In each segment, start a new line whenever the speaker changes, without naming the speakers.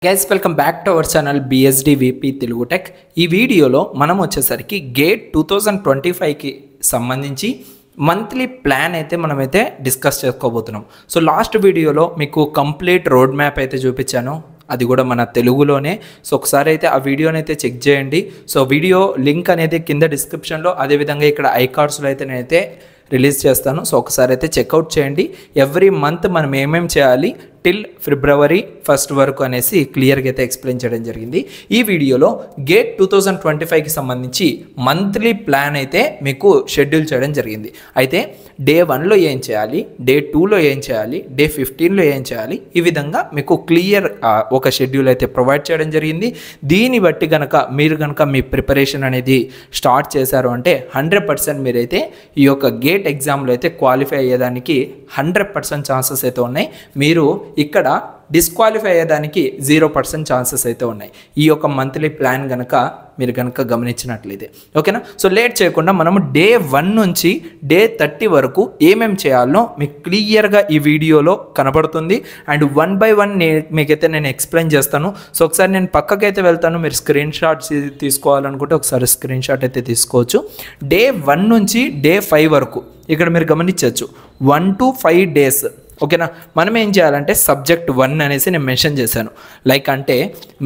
Guys welcome back to our channel BSD VP Telugu tech. ఈ వీడియోలో మనం వచ్చేసరికి గేట్ 2025కి సంబంధించి మంత్లీ ప్లాన్ అయితే మనమైతే డిస్కస్ చేసుకోబోతున్నాం. సో లాస్ట్ వీడియోలో మీకు కంప్లీట్ రోడ్ మ్యాప్ అయితే చూపించాను, అది కూడా మన తెలుగులోనే. సో ఒకసారి అయితే ఆ వీడియోని అయితే చెక్ చేయండి. సో వీడియో లింక్ అనేది కింద డిస్క్రిప్షన్లో, అదేవిధంగా ఇక్కడ ఐకార్డ్స్లో అయితే నేనైతే రిలీజ్ చేస్తాను. సో ఒకసారి అయితే చెక్అవుట్ చేయండి. ఎవ్రీ మంత్ మనం ఏమేమి చేయాలి టిల్ ఫిబ్రవరి 1 వరకు అనేసి క్లియర్గా అయితే ఎక్స్ప్లెయిన్ చేయడం జరిగింది. ఈ వీడియోలో గేట్ 2025కి సంబంధించి మంత్లీ ప్లాన్ అయితే మీకు షెడ్యూల్ చేయడం జరిగింది. అయితే డే 1లో ఏం చేయాలి, డే 2లో ఏం చేయాలి, డే 15లో ఏం చేయాలి, ఈ విధంగా మీకు క్లియర్ ఒక షెడ్యూల్ అయితే ప్రొవైడ్ చేయడం జరిగింది. దీన్ని బట్టి మీరు కనుక మీ ప్రిపరేషన్ అనేది స్టార్ట్ చేశారు అంటే 100% మీరైతే ఈ యొక్క గేట్ ఎగ్జామ్లో అయితే క్వాలిఫై అయ్యేదానికి 100% ఛాన్సెస్ అయితే ఉన్నాయి. మీరు ఇక్కడ డిస్క్వాలిఫై అయ్యేదానికి 0% ఛాన్సెస్ అయితే ఉన్నాయి ఈ యొక్క మంత్లీ ప్లాన్ మీరు కనుక గమనించినట్లయితే. ఓకేనా? సో లేట్ చేయకుండా మనము డే 1 నుంచి డే 30 వరకు ఏమేమి చేయాలో మీకు క్లియర్గా ఈ వీడియోలో కనబడుతుంది. అండ్ 1 by 1 మీకైతే నేను ఎక్స్ప్లెయిన్ చేస్తాను. సో ఒకసారి నేను పక్కకైతే వెళ్తాను. మీరు స్క్రీన్ షాట్స్ తీసుకోవాలనుకుంటే ఒకసారి స్క్రీన్ షాట్ అయితే తీసుకోవచ్చు. డే 1 నుంచి డే 5 వరకు ఇక్కడ మీరు గమనించవచ్చు 1 to 5 days. ఓకేనా? మనం ఏం చేయాలంటే సబ్జెక్ట్ 1 అనేసి నేను మెన్షన్ చేశాను. లైక్ అంటే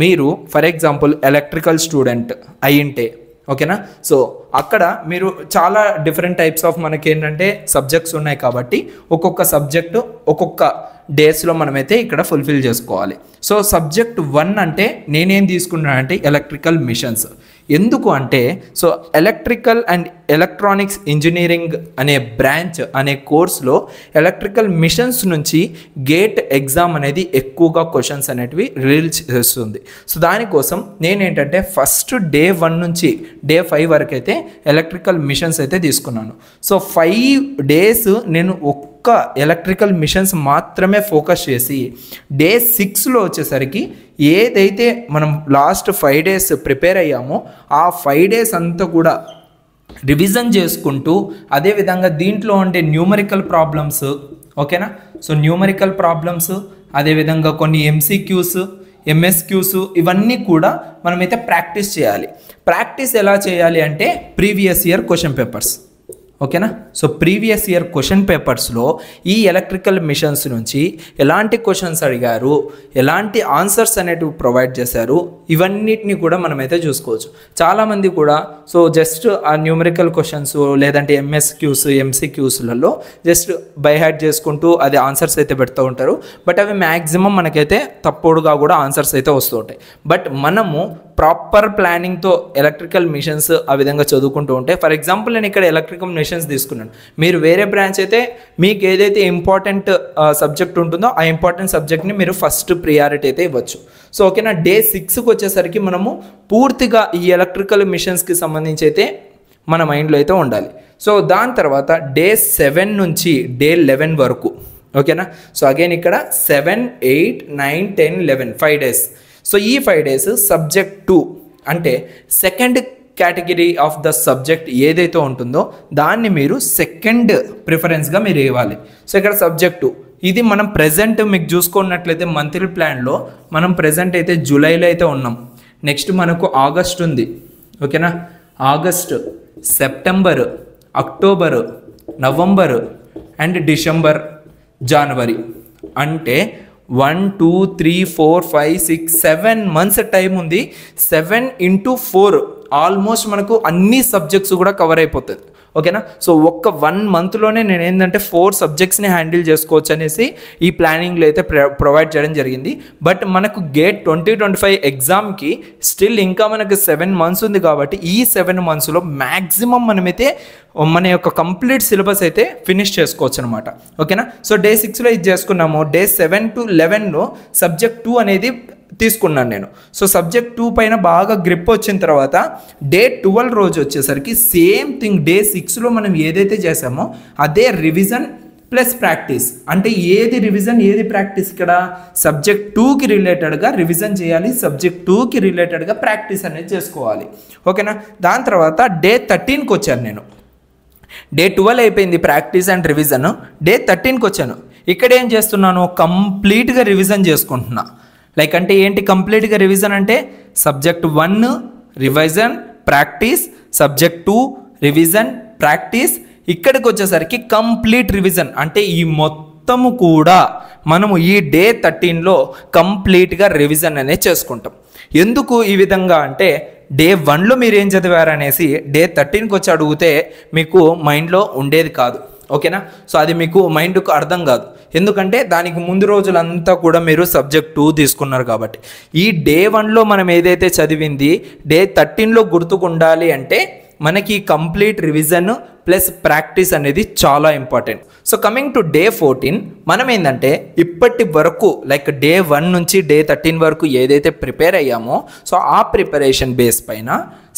మీరు ఫర్ ఎగ్జాంపుల్ ఎలక్ట్రికల్ స్టూడెంట్ అయ్యింటే, ఓకేనా, సో అక్కడ మీరు చాలా డిఫరెంట్ టైప్స్ ఆఫ్ మనకి ఏంటంటే సబ్జెక్ట్స్ ఉన్నాయి కాబట్టి ఒక్కొక్క సబ్జెక్టు ఒక్కొక్క డేస్లో మనమైతే ఇక్కడ ఫుల్ఫిల్ చేసుకోవాలి. సో సబ్జెక్ట్ 1 అంటే నేనేం తీసుకున్నానంటే ఎలక్ట్రికల్ మిషన్స్. ఎందుకు అంటే so electrical and electronics engineering అనే బ్రాంచ్ అనే కోర్స్లో ఎలక్ట్రికల్ మిషన్స్ నుంచి గేట్ ఎగ్జామ్ అనేది ఎక్కువగా క్వశ్చన్స్ అనేటివి రిలీజ్ చేస్తుంది. సో దానికోసం నేనేంటంటే ఫస్ట్ డే 1 నుంచి డే 5 వరకు అయితే ఎలక్ట్రికల్ మిషన్స్ అయితే తీసుకున్నాను. సో 5 days నేను ఒక్క ఎలక్ట్రికల్ మిషన్స్ మాత్రమే ఫోకస్ చేసి డే 6లో వచ్చేసరికి ఏదైతే మనం లాస్ట్ 5 days ప్రిపేర్ అయ్యామో ఆ 5 days అంతా కూడా రివిజన్ చేసుకుంటూ, అదేవిధంగా దీంట్లో ఉండే న్యూమరికల్ ప్రాబ్లమ్స్, ఓకేనా, సో న్యూమరికల్ ప్రాబ్లమ్స్, అదేవిధంగా కొన్ని ఎంసీక్యూస్, ఎంఎస్క్యూస్, ఇవన్నీ కూడా మనమైతే ప్రాక్టీస్ చేయాలి. ప్రాక్టీస్ ఎలా చేయాలి అంటే ప్రీవియస్ ఇయర్ క్వశ్చన్ పేపర్స్, ఓకేనా. సో ప్రీవియస్ ఇయర్ క్వశ్చన్ పేపర్స్లో ఈ ఎలక్ట్రికల్ మిషన్స్ నుంచి ఎలాంటి క్వశ్చన్స్ అడిగారు, ఎలాంటి ఆన్సర్స్ అనేటివి ప్రొవైడ్ చేశారు, ఇవన్నిటిని కూడా మనమైతే చూసుకోవచ్చు. చాలామంది కూడా సో జస్ట్ ఆ న్యూమరికల్ క్వశ్చన్స్ లేదంటే ఎంఎస్క్యూస్, ఎంసీక్యూస్లలో జస్ట్ బై హ్యాడ్ చేసుకుంటూ అది ఆన్సర్స్ అయితే పెడుతూ ఉంటారు. బట్ అవి మ్యాక్సిమం మనకైతే తప్పుడుగా కూడా ఆన్సర్స్ అయితే వస్తూ ఉంటాయి. బట్ మనము ప్రాపర్ ప్లానింగ్తో ఎలక్ట్రికల్ మిషన్స్ ఆ విధంగా చదువుకుంటూ ఉంటే, ఫర్ ఎగ్జాంపుల్ నేను ఇక్కడ ఎలక్ట్రికల్ మిషన్స్ తీసుకున్నాను, మీరు వేరే బ్రాంచ్ అయితే మీకు ఏదైతే ఇంపార్టెంట్ సబ్జెక్ట్ ఉంటుందో ఆ ఇంపార్టెంట్ సబ్జెక్ట్ని మీరు ఫస్ట్ ప్రియారిటీ అయితే ఇవ్వచ్చు. సో ఓకేనా, డే 6కి వచ్చేసరికి మనము పూర్తిగా ఈ ఎలక్ట్రికల్ మిషన్స్కి సంబంధించి అయితే మన మైండ్లో అయితే ఉండాలి. సో దాని తర్వాత డే 7 నుంచి డే 11 వరకు, ఓకేనా. సో అగైన్ ఇక్కడ 7, 8, 9, 10, 11 5 days. సో ఈ 5 days సబ్జెక్ట్ 2 అంటే second category of the subject ఏదైతే ఉంటుందో దాన్ని మీరు సెకండ్ ప్రిఫరెన్స్గా మీరు ఇవ్వాలి. సో ఇక్కడ సబ్జెక్ట్ 2 ఇది మనం ప్రెజెంట్ మీకు చూసుకున్నట్లయితే మంత్లీ ప్లాన్లో మనం ప్రెజెంట్ అయితే జూలైలో అయితే ఉన్నాం. నెక్స్ట్ మనకు ఆగస్ట్ ఉంది, ఓకేనా. August, September, October, November and December, జనవరి అంటే 1, 2, 3, 4, 5, 6, 7 months టైం ఉంది. 7 into 4 ఆల్మోస్ట్ మనకు అన్ని సబ్జెక్ట్స్ కూడా కవర్ అయిపోతుంది, ఓకేనా. సో ఒక్క 1 monthలోనే నేను ఏంటంటే 4 subjectsని హ్యాండిల్ చేసుకోవచ్చు అనేసి ఈ ప్లానింగ్లో అయితే ప్రొవైడ్ చేయడం జరిగింది. బట్ మనకు గేట్ 2025 ఎగ్జామ్కి స్టిల్ ఇంకా మనకు 7 months ఉంది కాబట్టి ఈ 7 monthsలో మ్యాక్సిమం మనమైతే మన యొక్క కంప్లీట్ సిలబస్ అయితే ఫినిష్ చేసుకోవచ్చు అనమాట, ఓకేనా. సో డే 6లో ఇది చేసుకున్నాము. డే 7 to 11లో సబ్జెక్ట్ 2 అనేది తీసుకున్నాను నేను. సో సబ్జెక్ట్ 2 పైన బాగా గ్రిప్ వచ్చిన తర్వాత డే 12 రోజు వచ్చేసరికి సేమ్ థింగ్ డే 6లో మనం ఏదైతే చేసామో అదే రివిజన్ ప్లస్ ప్రాక్టీస్. అంటే ఏది రివిజన్ ఏది ప్రాక్టీస్, ఇక్కడ సబ్జెక్ట్ 2కి రిలేటెడ్గా రివిజన్ చేయాలి, సబ్జెక్ట్ 2కి రిలేటెడ్గా ప్రాక్టీస్ అనేది చేసుకోవాలి, ఓకేనా. దాని తర్వాత డే 13కి వచ్చాను నేను. డే 12 అయిపోయింది ప్రాక్టీస్ అండ్ రివిజన్. డే 13కి వచ్చాను. ఇక్కడ ఏం చేస్తున్నాను, కంప్లీట్గా రివిజన్ చేసుకుంటున్నా. లైక్ అంటే ఏంటి కంప్లీట్గా రివిజన్ అంటే subject 1 revision practice, subject 2 revision practice, ఇక్కడికి వచ్చేసరికి కంప్లీట్ రివిజన్ అంటే ఈ మొత్తము కూడా మనము ఈ డే 13లో కంప్లీట్గా రివిజన్ అనేది చేసుకుంటాం. ఎందుకు ఈ విధంగా అంటే డే 1లో మీరు ఏం చదివారు అనేసి డే 13కి వచ్చి అడిగితే మీకు మైండ్లో ఉండేది కాదు. ఓకేనా? సో అది మీకు మైండ్కు అర్థం కాదు. ఎందుకంటే దానికి ముందు రోజులంతా కూడా మీరు సబ్జెక్ట్ 2 తీసుకున్నారు కాబట్టి. ఈ డే 1లో మనం ఏదైతే చదివింది డే 13లో గుర్తుకుండాలి అంటే మనకి కంప్లీట్ రివిజన్ ప్లస్ ప్రాక్టీస్ అనేది చాలా important. So coming to day 14 మనం ఏంటంటే ఇప్పటి వరకు లైక్ డే 1 నుంచి డే 13 వరకు ఏదైతే ప్రిపేర్ అయ్యామో సో ఆ ప్రిపరేషన్ బేస్ పైన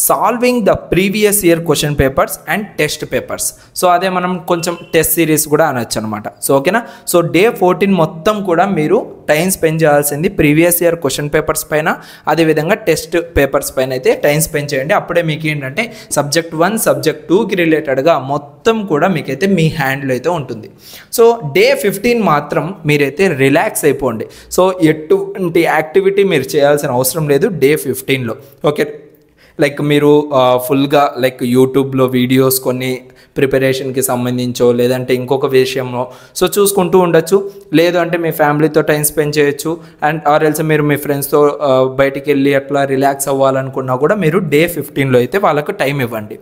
solving the previous year question papers and test papers. So అదే మనం కొంచెం టెస్ట్ సిరీస్ కూడా అనొచ్చు అనమాట. సో ఓకేనా? సో డే 14 మొత్తం కూడా మీరు టైం స్పెండ్ చేయాల్సింది ప్రీవియస్ ఇయర్ క్వశ్చన్ పేపర్స్ పైన, అదేవిధంగా టెస్ట్ పేపర్స్ పైన అయితే టైం స్పెండ్ చేయండి. అప్పుడే మీకు ఏంటంటే సబ్జెక్ట్ 1 సబ్జెక్ట్ 2కి రిలేటెడ్గా మొత్తం కూడా మీకైతే మీ హ్యాండ్లో అయితే ఉంటుంది. సో డే 15 మాత్రం మీరైతే రిలాక్స్ అయిపోండి. సో ఎటువంటి యాక్టివిటీ మీరు చేయాల్సిన అవసరం లేదు డే 15లో. ఓకే, లైక్ మీరు ఫుల్గా లైక్ యూట్యూబ్లో వీడియోస్ కొన్ని ప్రిపరేషన్కి సంబంధించో లేదంటే ఇంకొక విషయంలో సో చూసుకుంటూ ఉండొచ్చు. లేదు అంటే మీ ఫ్యామిలీతో టైం స్పెండ్ చేయొచ్చు. అండ్ ఆర్ ఎల్స్ మీరు మీ ఫ్రెండ్స్తో బయటికి వెళ్ళి అట్లా రిలాక్స్ అవ్వాలనుకున్నా కూడా మీరు డే 15లో అయితే వాళ్ళకు టైం ఇవ్వండి.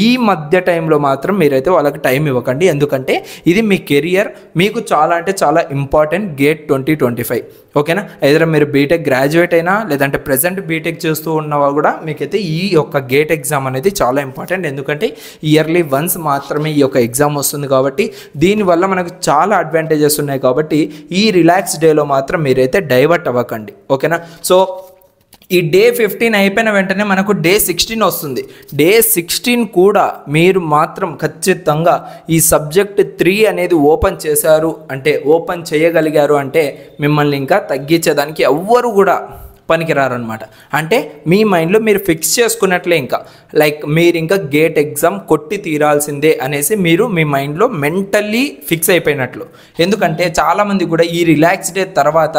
ఈ మధ్య టైంలో మాత్రం మీరైతే వాళ్ళకి టైం ఇవ్వకండి. ఎందుకంటే ఇది మీ కెరియర్ మీకు చాలా అంటే చాలా ఇంపార్టెంట్ గేట్ 2025. ఓకేనా? ఏదైనా మీరు బీటెక్ గ్రాడ్యుయేట్ అయినా లేదంటే ప్రజెంట్ బీటెక్ చేస్తూ ఉన్నవా కూడా మీకైతే ఈ యొక్క గేట్ ఎగ్జామ్ అనేది చాలా ఇంపార్టెంట్. ఎందుకంటే ఇయర్లీ వన్స్ మాత్రమే ఈ యొక్క ఎగ్జామ్ వస్తుంది కాబట్టి దీనివల్ల మనకు చాలా అడ్వాంటేజెస్ ఉన్నాయి. కాబట్టి ఈ రిలాక్స్ డేలో మాత్రం మీరైతే డైవర్ట్ అవ్వకండి. ఓకేనా? సో ఈ డే 15 అయిపోయిన వెంటనే మనకు డే 16 వస్తుంది. డే 16 కూడా మీరు మాత్రం ఖచ్చితంగా ఈ సబ్జెక్ట్ 3 అనేది ఓపెన్ చేశారు అంటే ఓపెన్ చేయగలిగారు అంటే మిమ్మల్ని ఇంకా తగ్గించేదానికి ఎవ్వరు కూడా పనికిరారనమాట. అంటే మీ మైండ్లో మీరు ఫిక్స్ చేసుకున్నట్లే ఇంకా లైక్ మీరు ఇంకా గేట్ ఎగ్జామ్ కొట్టి తీరాల్సిందే అనేసి మీరు మీ మైండ్లో మెంటల్లీ ఫిక్స్ అయిపోయినట్లు. ఎందుకంటే చాలామంది కూడా ఈ రిలాక్స్ డే తర్వాత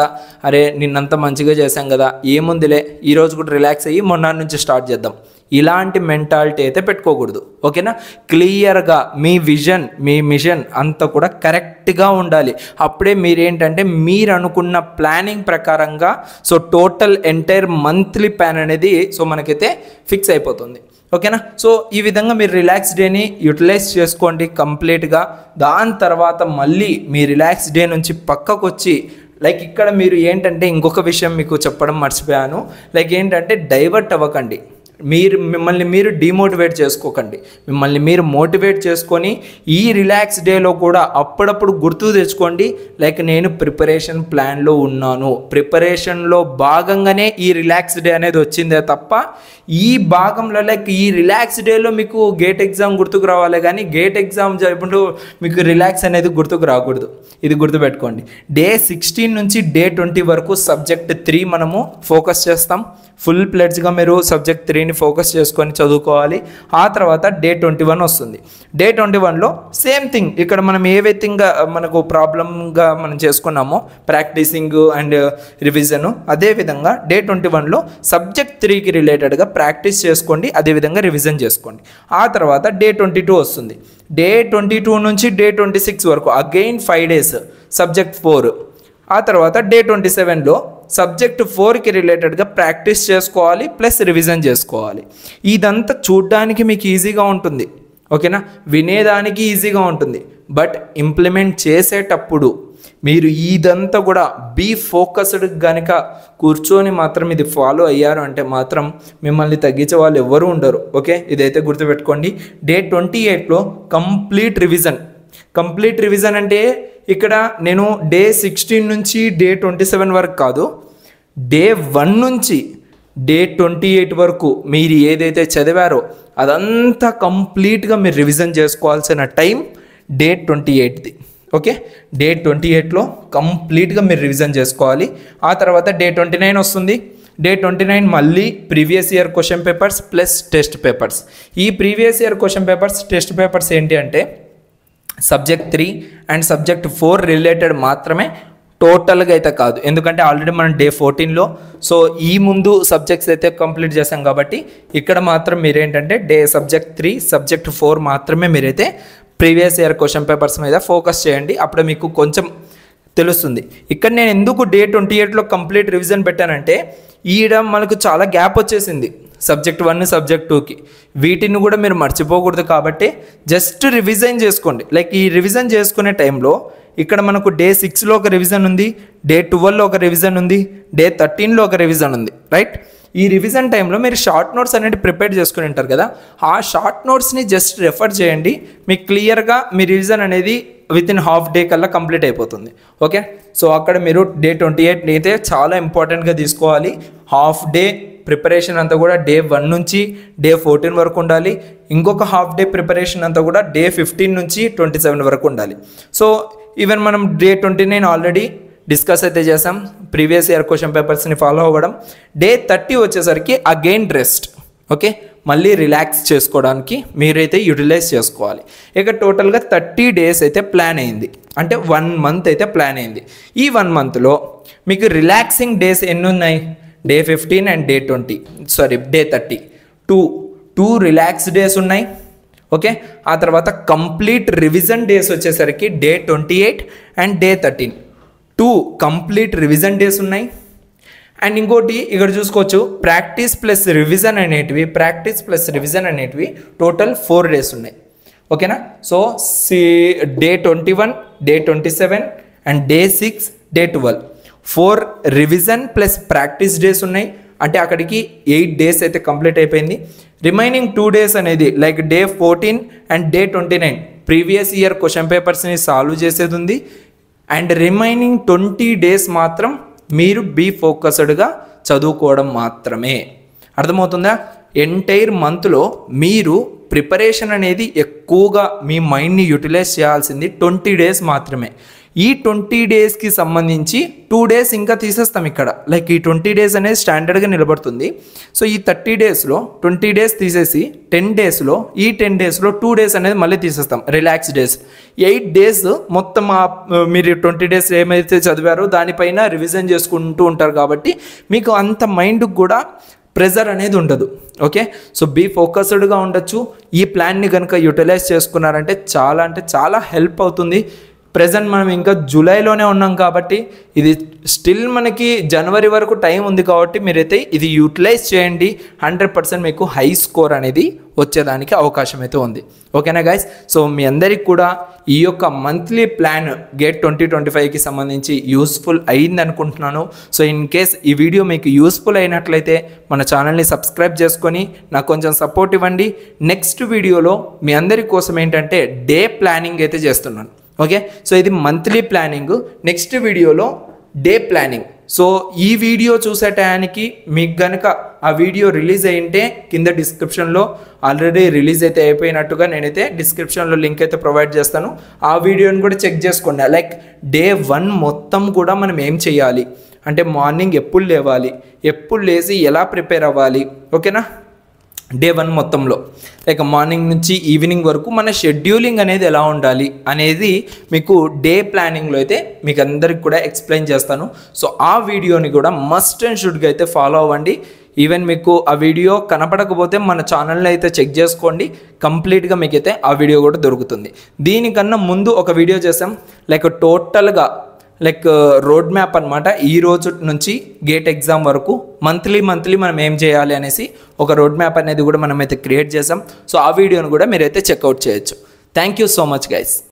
అరే నిన్నంత మంచిగా చేశాం కదా ఏముందిలే ఈరోజు కూడా రిలాక్స్ అయ్యి మొన్న నుంచి స్టార్ట్ చేద్దాం, ఇలాంటి మెంటాలిటీ అయితే పెట్టుకోకూడదు. ఓకేనా? క్లియర్గా మీ విజన్ మీ మిషన్ అంతా కూడా కరెక్ట్గా ఉండాలి. అప్పుడే మీరేంటంటే మీరు అనుకున్న ప్లానింగ్ ప్రకారంగా so total entire monthly plan అనేది సో మనకైతే ఫిక్స్ అయిపోతుంది. ఓకేనా? సో ఈ విధంగా మీరు రిలాక్స్ డేని యూటిలైజ్ చేసుకోండి కంప్లీట్గా. దాని తర్వాత మళ్ళీ మీ రిలాక్స్ డే నుంచి పక్కకు వచ్చి లైక్ ఇక్కడ మీరు ఏంటంటే ఇంకొక విషయం మీకు చెప్పడం మర్చిపోయాను. లైక్ ఏంటంటే డైవర్ట్ అవ్వకండి. మిమ్మల్ని మీరు డిమోటివేట్ చేసుకోకండి. మిమ్మల్ని మీరు మోటివేట్ చేసుకొని ఈ రిలాక్స్ డేలో కూడా అప్పుడప్పుడు గుర్తు తెచ్చుకోండి లైక్ నేను ప్రిపరేషన్ ప్లాన్లో ఉన్నాను, ప్రిపరేషన్లో భాగంగానే ఈ రిలాక్స్ డే అనేది వచ్చిందే తప్ప ఈ భాగంలో లైక్ ఈ రిలాక్స్ డేలో మీకు గేట్ ఎగ్జామ్ గుర్తుకు రావాలి కానీ గేట్ ఎగ్జామ్ జరుపుకుంటూ మీకు రిలాక్స్ అనేది గుర్తుకు రాకూడదు. ఇది గుర్తుపెట్టుకోండి. డే 16 నుంచి డే 20 వరకు సబ్జెక్ట్ 3 మనము ఫోకస్ చేస్తాం. ఫుల్ ప్లెడ్జ్గా మీరు సబ్జెక్ట్ 3ని ఫోకస్ చేసుకొని చదువుకోవాలి. ఆ తర్వాత డే 21 వస్తుంది. డే 21లో సేమ్ థింగ్ ఇక్కడ మనం ఏవైతే మనకు ప్రాబ్లమ్గా మనం చేసుకున్నామో ప్రాక్టీసింగ్ అండ్ రివిజను అదేవిధంగా డే 21లో సబ్జెక్ట్ 3కి రిలేటెడ్గా ప్రాక్టీస్ చేసుకోండి, అదేవిధంగా రివిజన్ చేసుకోండి. ఆ తర్వాత డే 22 వస్తుంది. డే 22 నుంచి డే 26 వరకు అగైన్ 5 డేస్ సబ్జెక్ట్ 4. ఆ తర్వాత డే 27లో సబ్జెక్ట్ 4కి రిలేటెడ్గా ప్రాక్టీస్ చేసుకోవాలి ప్లస్ రివిజన్ చేసుకోవాలి. ఇదంతా చూడ్డానికి మీకు ఈజీగా ఉంటుంది. ఓకేనా? వినేదానికి ఈజీగా ఉంటుంది. బట్ ఇంప్లిమెంట్ చేసేటప్పుడు మీరు ఇదంతా కూడా బీ ఫోకస్డ్ కనుక కూర్చొని మాత్రం ఇది ఫాలో అయ్యారు అంటే మాత్రం మిమ్మల్ని తగ్గించే వాళ్ళు ఎవరు ఉండరు. ఓకే, ఇదైతే గుర్తుపెట్టుకోండి. డే 28లో కంప్లీట్ రివిజన్ అంటే ఇక్కడ నేను డే 16 నుంచి డే 27 వరకు కాదు, డే 1 నుంచి డే 28 వరకు మీరు ఏదైతే చదివారో అదంతా కంప్లీట్గా మీరు రివిజన్ చేసుకోవాల్సిన టైం డే 28ది. ఓకే, డే 28లో కంప్లీట్గా మీరు రివిజన్ చేసుకోవాలి. ఆ తర్వాత డే 29 వస్తుంది. డే 29 మళ్ళీ previous year question papers plus test papers. ఈ previous year question papers test papers ఏంటి అంటే సబ్జెక్ట్ 3 అండ్ సబ్జెక్ట్ 4 రిలేటెడ్ మాత్రమే టోటల్గా అయితే కాదు, ఎందుకంటే ఆల్రెడీ మనం డే 14లో సో ఈ ముందు సబ్జెక్ట్స్ అయితే కంప్లీట్ చేసాం కాబట్టి ఇక్కడ మాత్రం మీరేంటంటే డే సబ్జెక్ట్ 3 సబ్జెక్ట్ 4 మాత్రమే మీరైతే ప్రీవియస్ ఇయర్ క్వశ్చన్ పేపర్స్ మీద ఫోకస్ చేయండి. అప్పుడు మీకు కొంచెం తెలుస్తుంది. ఇక్కడ నేను ఎందుకు డే 28లో కంప్లీట్ రివిజన్ పెట్టానంటే ఈడ మనకు చాలా గ్యాప్ వచ్చేసింది సబ్జెక్ట్ 1 సబ్జెక్ట్ 2కి. వీటిని కూడా మీరు మర్చిపోకూడదు కాబట్టి జస్ట్ రివిజన్ చేసుకోండి. లైక్ ఈ రివిజన్ చేసుకునే టైంలో ఇక్కడ మనకు డే 6లో ఒక రివిజన్ ఉంది, డే 12లో ఒక రివిజన్ ఉంది, డే 13లో ఒక రివిజన్ ఉంది, రైట్? ఈ రివిజన్ టైంలో మీరు షార్ట్ నోట్స్ అనేది ప్రిపేర్ చేసుకుని ఉంటారు కదా, ఆ షార్ట్ నోట్స్ని జస్ట్ రెఫర్ చేయండి. మీకు క్లియర్గా మీ రివిజన్ అనేది వితిన్ హాఫ్ డే కల్లా కంప్లీట్ అయిపోతుంది. ఓకే, సో అక్కడ మీరు డే 28 అయితే చాలా ఇంపార్టెంట్గా తీసుకోవాలి. హాఫ్ డే ప్రిపరేషన్ అంతా కూడా డే 1 నుంచి డే 14 వరకు ఉండాలి. ఇంకొక హాఫ్ డే ప్రిపరేషన్ అంతా కూడా డే 15 నుంచి 27 వరకు ఉండాలి. సో ఈవెన్ మనం డే 29 ఆల్రెడీ డిస్కస్ అయితే చేసాం, ప్రీవియస్ ఇయర్ క్వశ్చన్ పేపర్స్ని ఫాలో అవ్వడం. డే 30 వచ్చేసరికి అగైన్ రెస్ట్. ఓకే, మళ్ళీ రిలాక్స్ చేసుకోవడానికి మీరైతే యూటిలైజ్ చేసుకోవాలి. ఇక టోటల్గా 30 డేస్ అయితే ప్లాన్ అయింది, అంటే 1 మంత్ అయితే ప్లాన్ అయింది. ఈ 1 మంత్లో మీకు రిలాక్సింగ్ డేస్ ఎన్ని ఉన్నాయి? Day 15 and day 30 two relax days ఉన్నాయి. ఓకే, ఆ తర్వాత కంప్లీట్ రివిజన్ డేస్ వచ్చేసరికి day 28 and day 13 2 complete revision days ఉన్నాయి. అండ్ ఇంకోటి ఇక్కడ చూసుకోవచ్చు, ప్రాక్టీస్ ప్లస్ రివిజన్ అనేటివి టోటల్ 4 డేస్ ఉన్నాయి. ఓకేనా, so day 21 day 27 and day 6 day 12 4 revision plus practice days ఉన్నాయి. అంటే అక్కడికి 8 డేస్ అయితే కంప్లీట్ అయిపోయింది. రిమైనింగ్ 2 డేస్ అనేది like day 14 and day 29 previous year question పేపర్స్ని సాల్వ్ చేసేది ఉంది. అండ్ రిమైనింగ్ 20 డేస్ మాత్రం మీరు బీ ఫోకస్డ్గా చదువుకోవడం మాత్రమే. అర్థమవుతుందా? ఎంటైర్ మంత్లో మీరు ప్రిపరేషన్ అనేది ఎక్కువగా మీ మైండ్ని యూటిలైజ్ చేయాల్సింది 20 డేస్ మాత్రమే. ఈ 20 డేస్కి సంబంధించి 2 డేస్ ఇంకా తీసేస్తాం ఇక్కడ. లైక్ ఈ 20 డేస్ అనేది స్టాండర్డ్గా నిలబడుతుంది. సో ఈ 30 డేస్లో 20 డేస్ తీసేసి 10 డేస్లో 2 డేస్ అనేది మళ్ళీ తీసేస్తాం రిలాక్స్ డేస్. 8 డేస్ మొత్తం మీరు 20 డేస్ ఏమైతే చదివారో దానిపైన రివిజన్ చేసుకుంటూ ఉంటారు కాబట్టి మీకు అంత మైండ్కి కూడా ప్రెజర్ అనేది ఉండదు. ఓకే, సో బీ ఫోకస్డ్గా ఉండొచ్చు. ఈ ప్లాన్ని కనుక యూటిలైజ్ చేసుకున్నారంటే చాలా హెల్ప్ అవుతుంది. ప్రెజెంట్ మనం ఇంకా జూలైలోనే ఉన్నాం కాబట్టి ఇది స్టిల్ మనకి జనవరి వరకు టైం ఉంది కాబట్టి మీరైతే ఇది యూటిలైజ్ చేయండి. 100% మీకు హై స్కోర్ అనేది వచ్చేదానికి అవకాశం అయితే ఉంది. ఓకేనా గైస్? సో మీ అందరికి కూడా ఈ యొక్క మంత్లీ ప్లాన్ గేట్ 2025కి సంబంధించి యూస్ఫుల్ అయింది అనుకుంటున్నాను. సో ఇన్ కేస్ ఈ వీడియో మీకు యూస్ఫుల్ అయినట్లయితే మన ఛానల్ని సబ్స్క్రైబ్ చేసుకొని నాకు కొంచెం సపోర్ట్ ఇవ్వండి. నెక్స్ట్ వీడియోలో మీ అందరి కోసం ఏంటంటే డే ప్లానింగ్ అయితే చేస్తున్నాను. ఓకే, సో ఇది మంత్లీ ప్లానింగ్. నెక్స్ట్ వీడియోలో డే ప్లానింగ్. సో ఈ వీడియో చూసే టయానికి మీకు కనుక ఆ వీడియో రిలీజ్ అయ్యింటే కింద డిస్క్రిప్షన్లో ఆల్రెడీ రిలీజ్ అయితే అయిపోయినట్టుగా నేనైతే డిస్క్రిప్షన్లో లింక్ అయితే ప్రొవైడ్ చేస్తాను. ఆ వీడియోని కూడా చెక్ చేసుకోండి. లైక్ డే 1 మొత్తం కూడా మనం ఏం చేయాలి అంటే మార్నింగ్ ఎప్పుడు లేవాలి, ఎప్పుడు లేచి ఎలా ప్రిపేర్ అవ్వాలి. ఓకేనా, డే 1 మొత్తంలో లైక్ మార్నింగ్ నుంచి ఈవినింగ్ వరకు మన షెడ్యూలింగ్ అనేది ఎలా ఉండాలి అనేది మీకు డే ప్లానింగ్లో అయితే మీకు అందరికి కూడా ఎక్స్ప్లెయిన్ చేస్తాను. సో ఆ వీడియోని కూడా మస్ట్ అండ్ షుడ్గా అయితే ఫాలో అవ్వండి. ఈవెన్ మీకు ఆ వీడియో కనపడకపోతే మన ఛానల్ని అయితే చెక్ చేసుకోండి, కంప్లీట్గా మీకైతే ఆ వీడియో కూడా దొరుకుతుంది. దీనికన్నా ముందు ఒక వీడియో చేసాం లైక్ టోటల్గా లైక్ రోడ్ మ్యాప్ అనమాట. ఈ రోజు నుంచి గేట్ ఎగ్జామ్ వరకు మంత్లీ మనం ఏం చేయాలి అనేసి ఒక రోడ్ మ్యాప్ అనేది కూడా మనమైతే క్రియేట్ చేసాం. సో ఆ వీడియోని కూడా మీరైతే చెక్అవుట్ చేయొచ్చు. Thank you so much guys.